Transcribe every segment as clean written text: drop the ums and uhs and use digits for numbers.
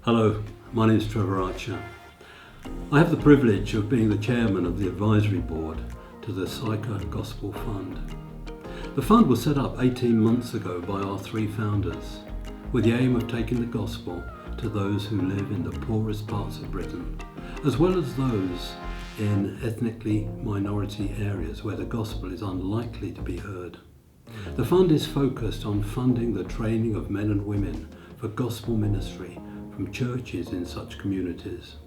Hello, my name is Trevor Archer. I have the privilege of being the chairman of the advisory board to the Sychar Gospel Fund. The fund was set up 18 months ago by our three founders with the aim of taking the gospel to those who live in the poorest parts of Britain, as well as those in ethnically minority areas where the gospel is unlikely to be heard. The fund is focused on funding the training of men and women for gospel ministry from churches in such communities.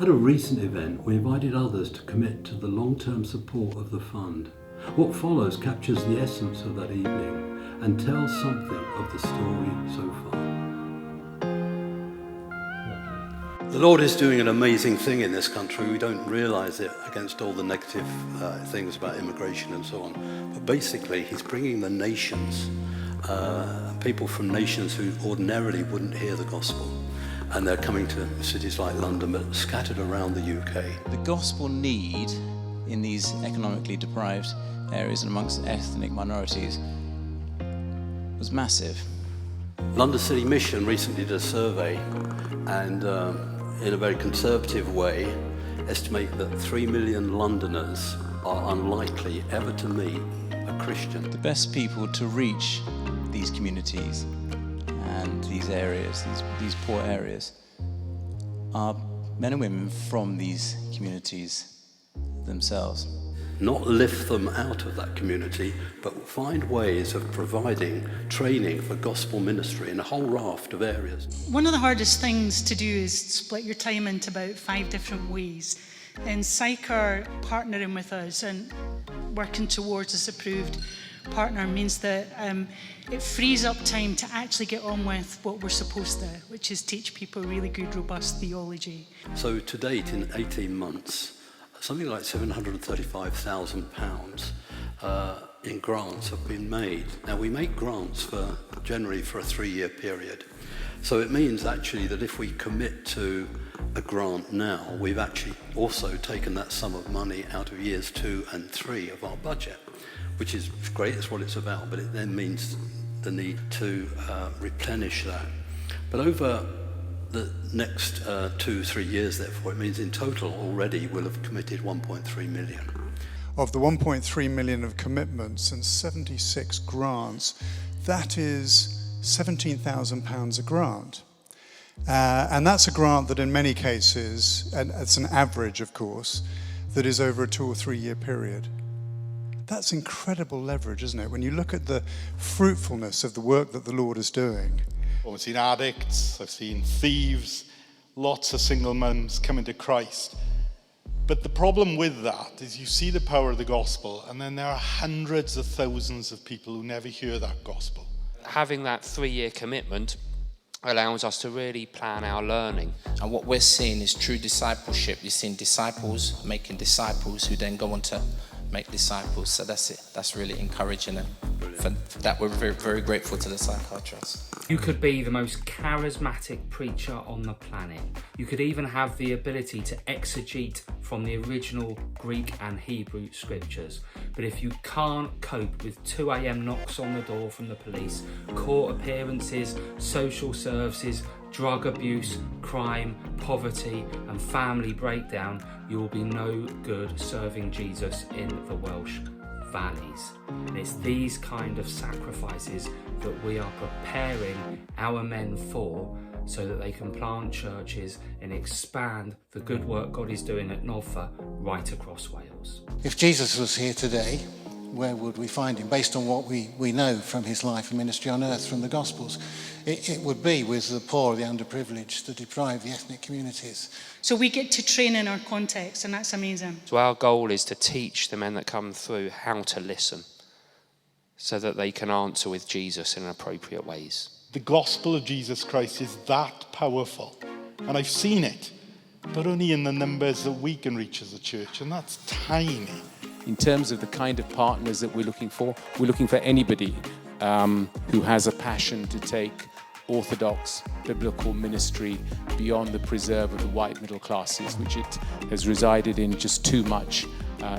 At a recent event, we invited others to commit to the long-term support of the fund. What follows captures the essence of that evening and tells something of the story so far. The Lord is doing an amazing thing in this country. We don't realise it against all the negative things about immigration and so on. But basically, He's bringing the nations, people from nations who ordinarily wouldn't hear the gospel. And they're coming to cities like London, but scattered around the UK. The gospel need in these economically deprived areas and amongst ethnic minorities was massive. London City Mission recently did a survey and in a very conservative way estimate that 3 million Londoners are unlikely ever to meet a Christian. The best people to reach these communities and these areas, these poor areas, are men and women from these communities themselves. Not lift them out of that community, but find ways of providing training for gospel ministry in a whole raft of areas. One of the hardest things to do is split your time into about 5 different ways. And Sychar partnering with us and working towards this approved partner means that it frees up time to actually get on with what we're supposed to, which is teach people really good, robust theology. So to date, in 18 months, something like £735,000 in grants have been made. Now we make grants generally for a 3-year period. So it means actually that if we commit to a grant now, we've actually also taken that sum of money out of years 2 and 3 of our budget, which is great, it's what it's about, but it then means the need to replenish that. But over the next 2-3 years, therefore, it means in total already we'll have committed 1.3 million. Of the 1.3 million of commitments and 76 grants, that is £17,000 a grant. And that's a grant that in many cases, and it's an average of course, that is over a 2 or 3 year period. That's incredible leverage, isn't it? When you look at the fruitfulness of the work that the Lord is doing. I've seen addicts, I've seen thieves, lots of single mums coming to Christ. But the problem with that is you see the power of the gospel, and then there are hundreds of thousands of people who never hear that gospel. Having that 3-year commitment allows us to really plan our learning. And what we're seeing is true discipleship. You're seeing disciples making disciples who then go on to make disciples. So that's it. That's really encouraging, and for that we're very, very grateful to the Sychar Trust. You could be the most charismatic preacher on the planet. You could even have the ability to exegete from the original Greek and Hebrew scriptures. But if you can't cope with 2 a.m. knocks on the door from the police, court appearances, social services, drug abuse, crime, poverty and family breakdown, you will be no good serving Jesus in the Welsh valleys. And it's these kind of sacrifices that we are preparing our men for, so that they can plant churches and expand the good work God is doing at Nolfa right across Wales. If Jesus was here today, where would we find him? Based on what we know from his life and ministry on earth from the Gospels, it would be with the poor, the underprivileged, the deprived, the ethnic communities. So we get to train in our context, and that's amazing. So our goal is to teach the men that come through how to listen, so that they can answer with Jesus in appropriate ways. The gospel of Jesus Christ is that powerful, and I've seen it, but only in the numbers that we can reach as a church, and that's tiny. In terms of the kind of partners that we're looking for anybody who has a passion to take orthodox biblical ministry beyond the preserve of the white middle classes, which it has resided in just too much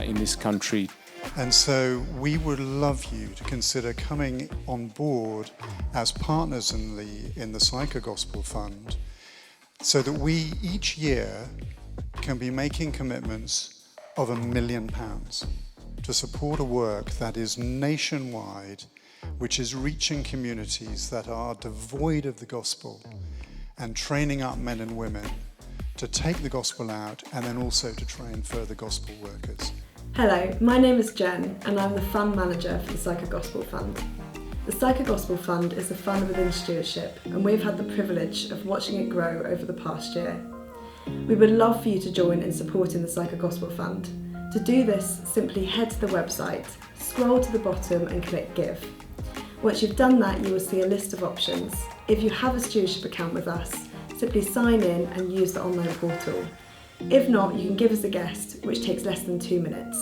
in this country. And so we would love you to consider coming on board as partners in the Sychar Gospel Fund so that we each year can be making commitments of £1 million to support a work that is nationwide, which is reaching communities that are devoid of the gospel and training up men and women to take the gospel out and then also to train further gospel workers. Hello, my name is Jen and I'm the Fund Manager for the Sychar Gospel Fund. The Sychar Gospel Fund is a fund within stewardship and we've had the privilege of watching it grow over the past year. We would love for you to join in supporting the Sychar Gospel Fund. To do this, simply head to the website, scroll to the bottom and click Give. Once you've done that, you will see a list of options. If you have a stewardship account with us, simply sign in and use the online portal. If not, you can give us a guest, which takes less than 2 minutes.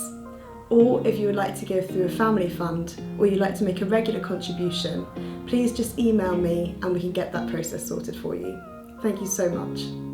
Or if you would like to give through a family fund, or you'd like to make a regular contribution, please just email me and we can get that process sorted for you. Thank you so much.